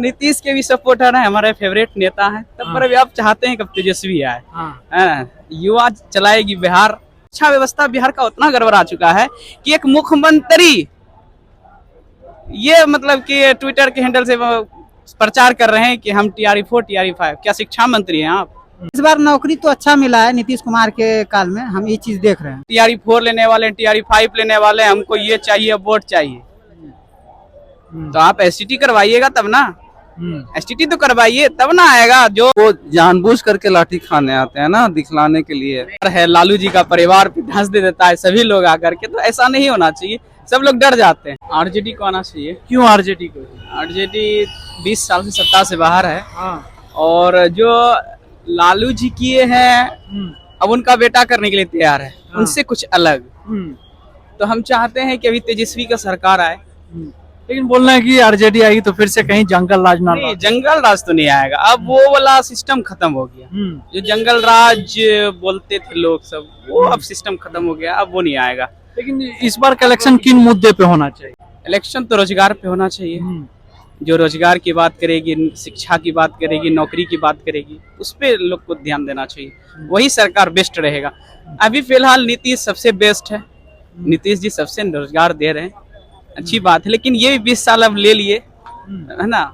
नीतीश के भी सपोर्टर हैं, हमारे फेवरेट नेता हैं, तब पर भी आप चाहते हैं कब तेजस्वी आए। युवा चलाएगी बिहार। शिक्षा व्यवस्था बिहार का उतना गड़बड़ा चुका है कि एक मुख्यमंत्री ये मतलब कि ट्विटर के हैंडल से प्रचार कर रहे हैं कि हम TRE4 TRE5। क्या शिक्षा मंत्री हैं आप? इस बार नौकरी तो अच्छा मिला है नीतीश कुमार के काल में, हम ये चीज देख रहे हैं। TRE4 लेने वाले, TRE5 लेने वाले, हमको ये चाहिए, वोट चाहिए। तो आप STT करवाइएगा तब ना, STT तो करवाइए तब ना आएगा। जो वो जानबूझ करके लाठी खाने आते हैं ना, दिखलाने के लिए है लालू जी का परिवार पे धंस दे देता है सभी लोग आकर के, तो ऐसा नहीं होना चाहिए। सब लोग डर जाते हैं। RJD को आना चाहिए। क्यों RJD को? RJD 20 साल से सत्ता से बाहर है। और जो लालू जी किए हैं अब उनका बेटा करने के लिए तैयार है, उनसे कुछ अलग। तो हम चाहते हैं कि अभी तेजस्वी का सरकार आए। लेकिन बोल रहे हैं कि RJD आएगी तो फिर से कहीं जंगल राज ना। नहीं, जंगल राज तो नहीं आएगा। अब वो वाला सिस्टम खत्म हो गया। जो जंगल राज बोलते थे लोग सब, वो अब सिस्टम खत्म हो गया, अब वो नहीं आएगा। लेकिन इस बार का इलेक्शन किन मुद्दे पे होना चाहिए? इलेक्शन तो रोजगार पे होना चाहिए। जो रोजगार की बात करेगी, शिक्षा की बात करेगी, नौकरी की बात करेगी, उस पे लोग को ध्यान देना चाहिए। वही सरकार बेस्ट रहेगा। अभी फिलहाल नीतीश सबसे बेस्ट है। नीतीश जी सबसे रोजगार दे रहे हैं, अच्छी बात है। लेकिन ये भी 20 साल अब ले लिए, है ना,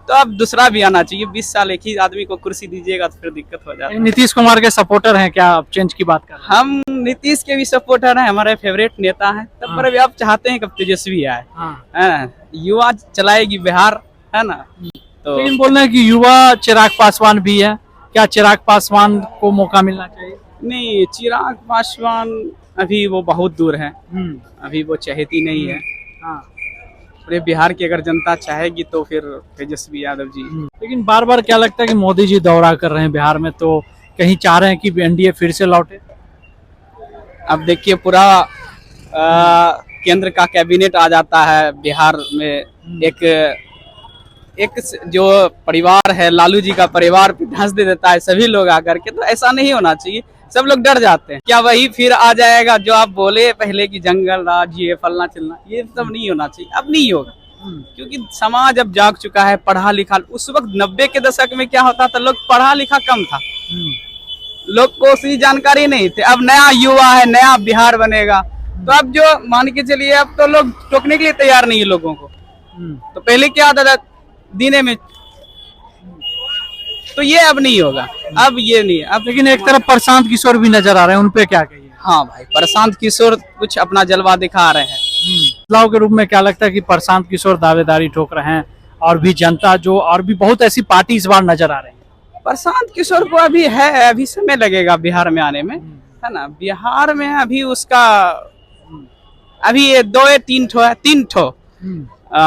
तो अब दूसरा भी आना चाहिए। 20 साल एक ही आदमी को कुर्सी दीजिएगा तो फिर दिक्कत हो जाती है। नीतीश कुमार के सपोर्टर हैं क्या आप? चेंज की बात कर रहे हैं। हम नीतीश के भी सपोर्टर हैं, हमारे फेवरेट नेता हैं, तब पर भी आप चाहते हैं कब तेजस्वी आए। युवा चलाएगी बिहार, है ना। तो लेकिन बोल रहे हैं कि युवा चिराग पासवान भी है, क्या चिराग पासवान को मौका मिलना चाहिए? नहीं, चिराग पासवान अभी वो बहुत दूर है, अभी वो चहेती नहीं है। पूरे बिहार की अगर जनता चाहेगी तो फिर तेजस्वी यादव जी। लेकिन बार बार क्या लगता है कि मोदी जी दौरा कर रहे हैं बिहार में, तो कहीं चाह रहे हैं कि NDA फिर से लौटे? अब देखिए पूरा केंद्र का कैबिनेट आ जाता है बिहार में। एक जो परिवार है, लालू जी का परिवार पे धंस दे देता है सभी लोग आकर के, तो ऐसा नहीं होना चाहिए। सब लोग डर जाते हैं। क्या वही फिर आ जाएगा जो आप बोले पहले कि जंगल राज, ये फलना चलना, ये सब नहीं होना चाहिए। अब नहीं होगा, क्योंकि समाज अब जाग चुका है, पढ़ा लिखा। उस वक्त 90 के दशक में क्या होता था, लोग पढ़ा लिखा कम था, लोग को उसकी जानकारी नहीं थी। अब नया युवा है, नया बिहार बनेगा, तो अब जो मान के चलिए, अब तो लोग टोकने के लिए तैयार नहीं है लोगों को। तो पहले क्या आता था दीने में, तो ये अब नहीं होगा। अब ये नहीं है। अब लेकिन एक तरफ प्रशांत किशोर भी नजर आ रहे हैं, उन पे क्या कहिए? हाँ भाई, प्रशांत किशोर कुछ अपना जलवा दिखा रहे हैं। बदलाव के रूप में क्या लगता है कि प्रशांत किशोर दावेदारी ठोक रहे हैं, और भी जनता जो, और भी बहुत ऐसी पार्टी इस बार नजर आ रही है? प्रशांत किशोर को अभी है, अभी समय लगेगा बिहार में आने में, है ना। बिहार में अभी उसका अभी ये 2-3 ठो है, 3 ठो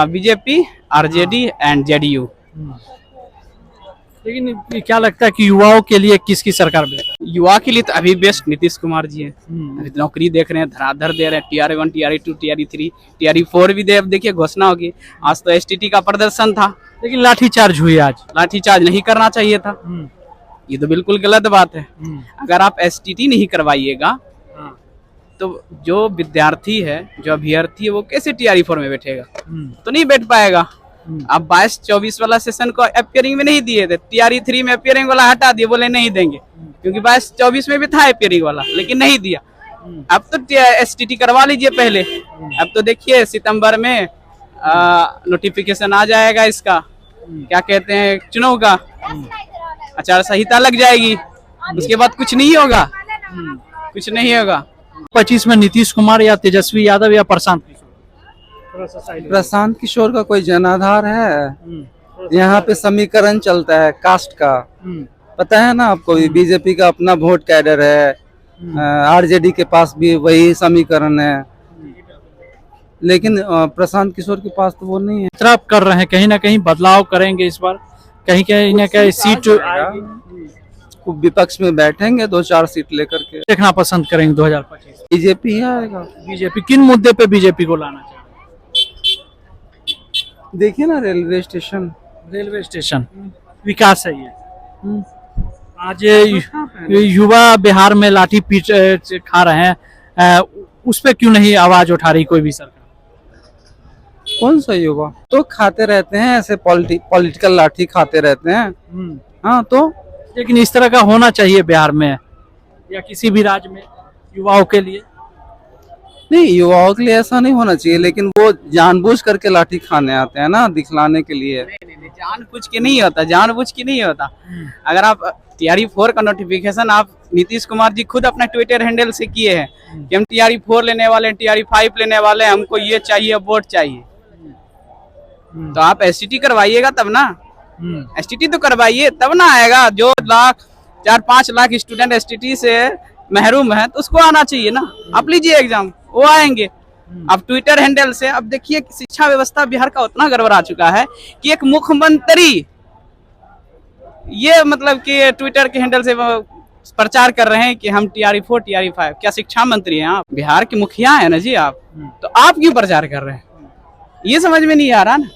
BJP, RJD एंड JDU। लेकिन क्या लगता है कि युवाओं के लिए किसकी सरकार बेहतर? युवा के लिए तो अभी बेस्ट नीतीश कुमार जी है। अभी नौकरी देख रहे हैं, धराधर दे रहे हैं। TRE1 TRE2 TRE3 TRE4 भी देखिए घोषणा होगी। आज तो STT का प्रदर्शन था, लेकिन लाठीचार्ज हुई आज। लाठीचार्ज नहीं करना चाहिए था, ये तो बिल्कुल गलत बात है। अगर आप STT नहीं करवाइएगा तो जो विद्यार्थी है, जो अभ्यर्थी है, वो कैसे TRE4 में बैठेगा? तो नहीं बैठ पाएगा। अब 22-24 वाला सेशन को अपियरिंग में नहीं दिए थे, TRE3 में अपियरिंग वाला हटा दिए, बोले नहीं देंगे, क्योंकि 22-24 में भी था अपियरिंग वाला, लेकिन नहीं दिया। अब तो STT करवा लीजिए पहले। अब तो देखिए सितंबर में नोटिफिकेशन आ जाएगा इसका, क्या कहते हैं, चुनाव का आचार संहिता लग जाएगी, उसके बाद कुछ नहीं होगा, कुछ नहीं होगा। 25 में नीतीश कुमार या तेजस्वी यादव या प्रशांत किशोर? प्रशांत किशोर का कोई जनाधार है? यहाँ पे समीकरण चलता है कास्ट का, पता है ना आपको। BJP का अपना वोट कैडर है, RJD के पास भी वही समीकरण है, लेकिन प्रशांत किशोर के पास तो वो नहीं है। तरफ कर रहे हैं, कहीं ना कहीं बदलाव करेंगे इस बार, कहीं ना कहीं सीट विपक्ष में बैठेंगे 2-4 सीट लेकर के। देखना पसंद करेंगे 2025? BJP ही आएगा। BJP किन मुद्दे पे BJP को लाना चाहिए? देखिए ना, रेलवे स्टेशन विकास है ये। आज युवा बिहार में लाठी पीट खा रहे हैं, उस पे क्यों नहीं आवाज उठा रही कोई भी सरकार? कौन सा युवा तो खाते रहते हैं ऐसे पॉलिटिकल लाठी खाते रहते हैं। हाँ तो लेकिन इस तरह का होना चाहिए बिहार में या किसी भी राज्य में युवाओं के लिए। नहीं, युवाओं के लिए ऐसा नहीं होना चाहिए, लेकिन वो जानबूझ करके लाठी खाने आते हैं ना, दिखलाने के लिए। नहीं, जानबूझ के नहीं होता, जानबूझ के नहीं होता। अगर आप TRE-4 का नोटिफिकेशन आप नीतीश कुमार जी खुद अपना ट्विटर हैंडल से किए हैं कि हम TRE-4 लेने वाले हैं, TRE-5 लेने वाले हैं, हमको ये चाहिए, वोट चाहिए। तो आप STT करवाइएगा तब ना, STT तो करवाइए तब ना आएगा। जो 4-5 लाख स्टूडेंट STT से महरूम है तो उसको आना चाहिए ना। आप लीजिए एग्जाम, वो आएंगे। अब ट्विटर हैंडल से अब देखिए शिक्षा व्यवस्था बिहार का उतना गड़बड़ा चुका है कि एक मुख्यमंत्री ये मतलब कि ट्विटर के हैंडल से प्रचार कर रहे हैं कि हम TRE-4 TRE-5। क्या शिक्षा मंत्री हैं आप? बिहार के मुखिया है ना जी आप, तो आप क्यों प्रचार कर रहे हैं? ये समझ में नहीं आ रहा ना।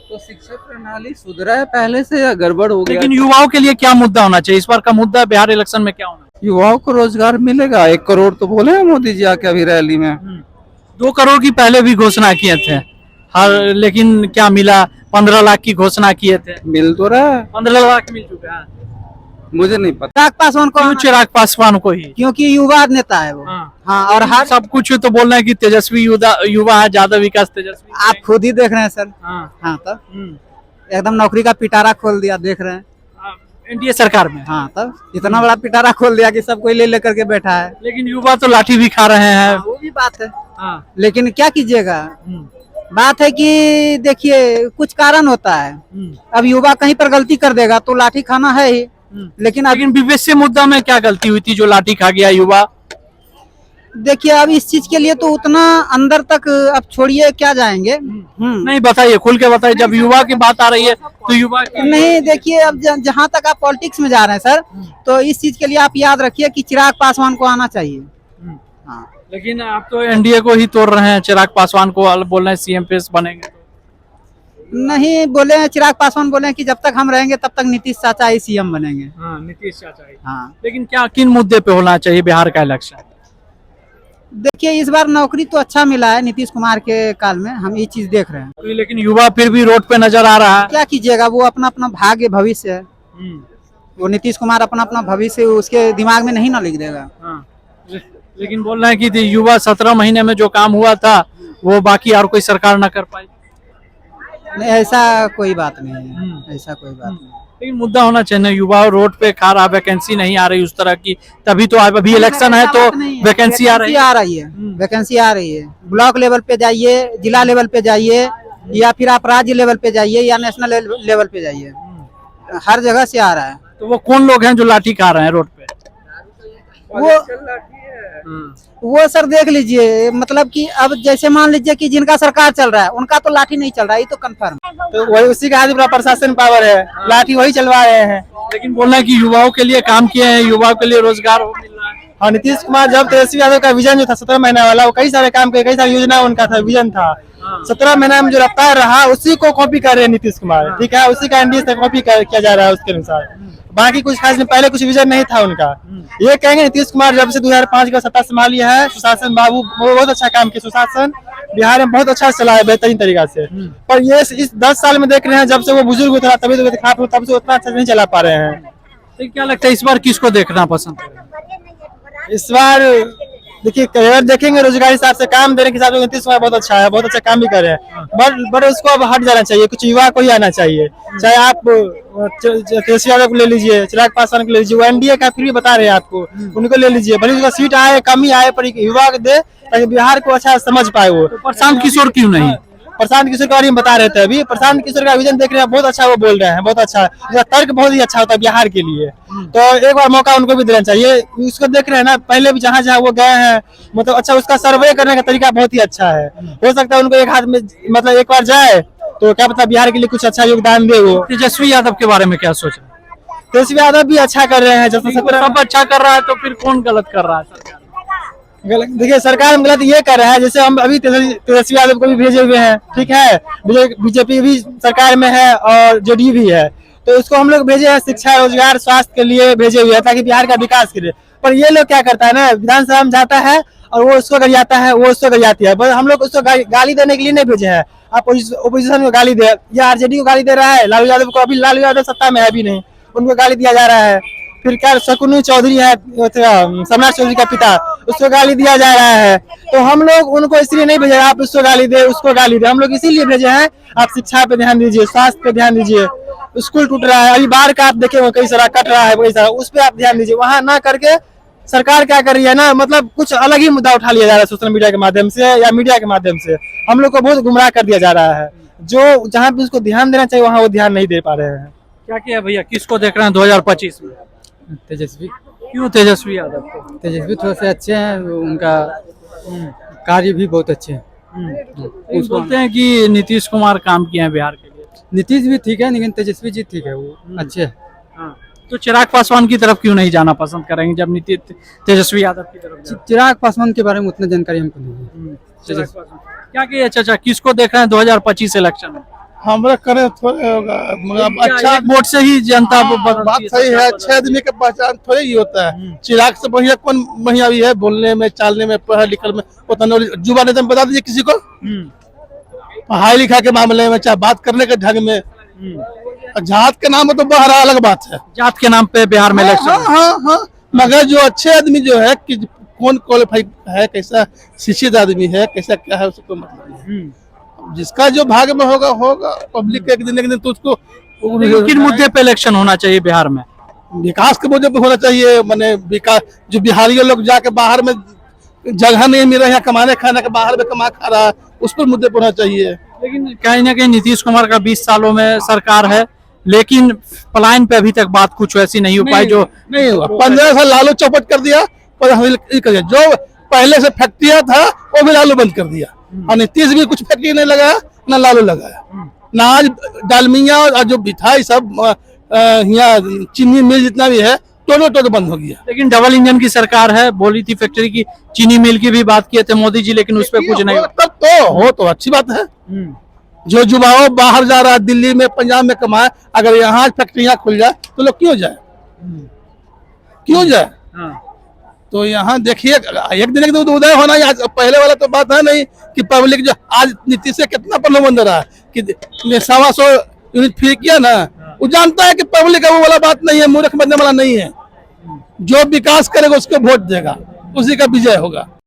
तो शिक्षा प्रणाली सुधरा है पहले से या गड़बड़ हो गया? लेकिन युवाओं के लिए क्या मुद्दा होना चाहिए? इस बार का मुद्दा बिहार इलेक्शन में क्या होना चाहिए? युवाओं को रोजगार मिलेगा। 1 करोड़ तो बोले हैं मोदी जी आके अभी रैली में। 2 करोड़ की पहले भी घोषणा किए थे लेकिन क्या मिला? 15 लाख की घोषणा किए थे, मिल तो रहा है। 15 लाख मिल चुका है। मुझे नहीं पता। चिराग पासवान को क्यों चिराग पासवान को ही? क्योंकि युवा नेता है वो। हाँ, और हर सब कुछ तो बोल रहे हैं कि तेजस्वी युवा है, ज्यादा विकास तेजस्वी। आप खुद ही देख रहे हैं सर। हाँ, हाँ, तब एकदम नौकरी का पिटारा खोल दिया, देख रहे हैं। NDA सरकार में। हाँ, तब इतना बड़ा पिटारा खोल दिया कि सब कोई ले लेकर के बैठा है। लेकिन युवा तो लाठी भी खा रहे हैं। वो भी बात है, हाँ। लेकिन क्या कीजिएगा। बात है कि देखिए कुछ कारण होता है। अब युवा कहीं पर गलती कर देगा तो लाठी खाना है ही। लेकिन विवेश्य मुद्दा में क्या गलती हुई थी जो लाठी खा गया युवा? देखिए अब इस चीज के लिए तो उतना अंदर तक अब छोड़िए, क्या जाएंगे। नहीं, बताइए, खुल के बताइए। जब युवा की बात आ रही है तो युवा नहीं, देखिए अब जहाँ तक आप पॉलिटिक्स में जा रहे हैं सर, तो इस चीज के लिए आप याद रखिए कि चिराग पासवान को आना चाहिए। हाँ, लेकिन आप तो NDA को ही तोड़ रहे हैं। चिराग पासवान को बोल रहे हैं CM पे बनेंगे। नहीं बोले हैं, चिराग पासवान बोले हैं कि जब तक हम रहेंगे तब तक नीतीश चाचा ही CM बनेंगे। हाँ, नीतीश चाचा ही। हाँ, लेकिन क्या किन मुद्दे पे होना चाहिए बिहार का इलेक्शन? देखिए इस बार नौकरी तो अच्छा मिला है नीतीश कुमार के काल में, हम ये चीज देख रहे हैं। लेकिन युवा फिर भी रोड पे नजर आ रहा है। क्या कीजिएगा, वो अपना अपना भाग्य भविष्य है। वो नीतीश कुमार अपना अपना भविष्य उसके दिमाग में नहीं ना लिख देगा। हाँ। लेकिन बोल रहे हैं कि युवा 17 महीने में जो काम हुआ था वो बाकी और कोई सरकार ना कर पाई। नहीं, ऐसा कोई बात नहीं है, ऐसा कोई बात नहीं। लेकिन मुद्दा होना चाहिए ना, युवा रोड पे खा रहा, वैकेंसी नहीं आ रही उस तरह की, तभी तो अभी इलेक्शन है तो वैकेंसी आ रही है। वैकेंसी आ रही है। ब्लॉक लेवल पे जाइए, जिला लेवल पे जाइए, या फिर आप राज्य लेवल पे जाइए या नेशनल लेवल पे जाइए, हर जगह से आ रहा है। तो वो कौन लोग हैं जो लाठी खा रहे हैं रोड पे? वो सर देख लीजिए, मतलब कि अब जैसे मान लीजिए कि जिनका सरकार चल रहा है उनका तो लाठी नहीं चल रहा है, ये तो कंफर्म। तो वही उसी का हाथ प्रशासन पावर है, लाठी वही चलवा रहे हैं। लेकिन बोल रहे हैं कि युवाओं के लिए काम किए हैं, युवाओं के लिए रोजगार हो मिल रहा है। और नीतीश कुमार जब तेजस्वी यादव का विजन जो था 17 महीना वाला, वो कई सारे काम किए, कई सारी योजना उनका था, विजन था। 17 महीना में जो रफ्तार रहा उसी को कॉपी कर रहे हैं नीतीश कुमार। ठीक है, उसी का NDA से कॉपी किया जा रहा है उसके अनुसार। बाकी कुछ खास नहीं, पहले कुछ विजन नहीं था उनका। ये कहेंगे नीतीश कुमार जब से 2005 का सत्ता संभाली है, सुशासन बाबू बहुत अच्छा काम किया। सुशासन बिहार में बहुत अच्छा चला है, बेहतरीन तरीका से। पर ये इस 10 साल में देख रहे हैं, जब से वो बुजुर्ग हुआ तभी तो खराब हुआ, तब से उतना अच्छा नहीं चला पा रहे हैं। तो क्या लगता है इस बार किसको देखना पसंद है? इस बार देखिए, अगर देखेंगे रोजगार हिसाब से, काम देने के हिसाब से नीतीश कुमार बहुत अच्छा है, बहुत अच्छा काम भी कर रहे हैं। बट उसको अब हट जाना चाहिए, कुछ युवा को ही आना चाहिए। चाहे आप तेजस्वी यादव को ले लीजिए, चिराग पासवान को ले लीजिए, वो NDA का फिर भी बता रहे हैं आपको, उनको ले लीजिए। भले उसका सीट आए, कम ही आए, पर युवा को दे ताकि बिहार को अच्छा समझ पाए। वो प्रशांत किशोर क्यों नहीं? प्रशांत किशोर के बारे में बता रहे थे अभी। प्रशांत किशोर का विजन देख रहे हैं, बहुत अच्छा वो बोल रहे हैं, बहुत अच्छा। उसका तर्क बहुत ही अच्छा होता है बिहार के लिए। तो एक बार मौका उनको भी देना चाहिए। उसको देख रहे हैं ना, पहले भी जहाँ जहाँ वो गए हैं, मतलब अच्छा उसका सर्वे करने का तरीका बहुत ही अच्छा है। हो सकता है उनको एक हाथ में, मतलब एक बार जाए तो क्या पता बिहार के लिए कुछ अच्छा योगदान दे वो। तेजस्वी यादव के बारे में क्या सोच रहे हैं? तेजस्वी यादव भी अच्छा कर रहे हैं। जैसे सब अच्छा कर रहा है तो फिर कौन गलत कर रहा है? सरकार देखिए, सरकार में गलत ये कर रहा है, जैसे हम अभी तेजस्वी यादव को भी भेजे हुए हैं। ठीक है, बीजेपी भी सरकार में है और JDU भी है, तो उसको हम लोग भेजे हैं शिक्षा, रोजगार, स्वास्थ्य के लिए भेजे हुए हैं ताकि बिहार का विकास करे। पर ये लोग क्या करता है ना, विधानसभा में जाता है और वो उसको गरियाता है, वो उसको गरियाती है। बस हम लोग उसको गाली देने के लिए नहीं भेजे हैं, ओपोजिशन को गाली दे, या आरजेडी को गाली दे रहा है लालू यादव को। अभी लालू यादव सत्ता में है भी नहीं, उनको गाली दिया जा रहा है। फिर क्या शकुनी चौधरी है, सम्राट चौधरी का पिता, उसको गाली दिया जा रहा है। तो हम लोग उनको इसलिए नहीं भेजे आप उसको गाली दे उसको गाली दे, हम लोग इसीलिए भेजे हैं आप शिक्षा पे ध्यान दीजिए, स्वास्थ्य पे ध्यान दीजिए। स्कूल टूट रहा है, अभी बाढ़ का आप देखे कई सारा कट रहा है, कई सारा, उस पर आप ध्यान दीजिए। वहाँ ना करके सरकार क्या कर रही है ना, मतलब कुछ अलग ही मुद्दा उठा लिया जा रहा है सोशल मीडिया के माध्यम से या मीडिया के माध्यम से। हम लोग को बहुत गुमराह कर दिया जा रहा है। जो जहाँ पे उसको ध्यान देना चाहिए वहाँ वो ध्यान नहीं दे पा रहे हैं। क्या किया भैया, किसको देख रहे हैं 2025 में? तेजस्वी। क्यों तेजस्वी यादव को? तेजस्वी थोड़ा से अच्छे हैं, उनका कार्य भी बहुत अच्छे हैं। लेकिन बोलते हैं कि नीतीश कुमार काम किए हैं बिहार के लिए। नीतीश भी ठीक है, लेकिन तेजस्वी जी ठीक है, वो अच्छे हैं। हाँ। तो चिराग पासवान की तरफ क्यों नहीं जाना पसंद करेंगे जब नीतीश तेजस्वी यादव की तरफ जाए? चिराग पासवान के बारे में उतना जानकारी हमको नहीं है। चिराग पासवान। क्या किया चाचा, किसको देख रहे हैं 2025 इलेक्शन में? हमरा करे थोड़े होगा, मतलब अच्छा एक वोट से ही जनता बात सही है। अच्छे आदमी के पहचान थोड़े ही होता है। चिराग से बढ़िया कौन बढ़िया भी है, बोलने में, चालने में, पढ़ा लिखल में, उतना नॉलेज। युवा नेता में बता दीजिए किसी को, पढ़ाई लिखा के मामले में, चाहे बात करने के ढंग में। जात के नाम में तो बहरा अलग बात है, जात के नाम पे बिहार में इलेक्शन। हाँ, मगर जो अच्छे आदमी जो है कि कौन क्वालिफाई है, कैसा शिक्षित आदमी है, कैसा क्या है, उसको मतलब नहीं। जिसका जो भाग में होगा पब्लिक एक दिन तो उसको किन मुद्दे पे इलेक्शन होना चाहिए बिहार में? विकास के मुद्दे पे होना चाहिए। माने विकास, जो बिहारी लोग जाके बाहर में जगह नहीं मिल रहा है कमाने खाने के, बाहर में कमा खा रहा है, उस पर मुद्दे पे होना चाहिए। लेकिन कहीं ना कहीं नीतीश कुमार का 20 सालों में सरकार है, लेकिन पलायन पे अभी तक बात कुछ वैसी नहीं हो पाई। जो नहीं हुआ, 15 साल लालू चौपट कर दिया, जो पहले से फैक्ट्रिया था वो भी लालू बंद कर दिया, और नीतीश भी कुछ फैक्ट्री नहीं लगाया, ना लालू लगाया। ना आज डालमिया और जो बिठाई सब यहाँ चीनी मिल जितना भी है टोटो बंद हो गया। लेकिन डबल इंजन की सरकार है, बोली थी फैक्ट्री की, चीनी मिल की भी बात किए थे मोदी जी, लेकिन उस पर कुछ नहीं। तब तो अच्छी बात है। जो युवाओं बाहर जा रहा है, दिल्ली में, पंजाब में कमाए, अगर यहाँ फैक्ट्रियां खुल जाए तो लोग क्यों जाए, क्यों जाए? तो यहाँ देखिए, एक दिन तो उदय होना है। पहले वाला तो बात है नहीं कि पब्लिक जो आज नीतीश से कितना प्रलोभन दे रहा है कि 125 यूनिट फ्री किया ना, वो जानता है कि पब्लिक वो वाला बात नहीं है, मूर्ख बनने वाला नहीं है। जो विकास करेगा उसको वोट देगा, उसी का विजय होगा।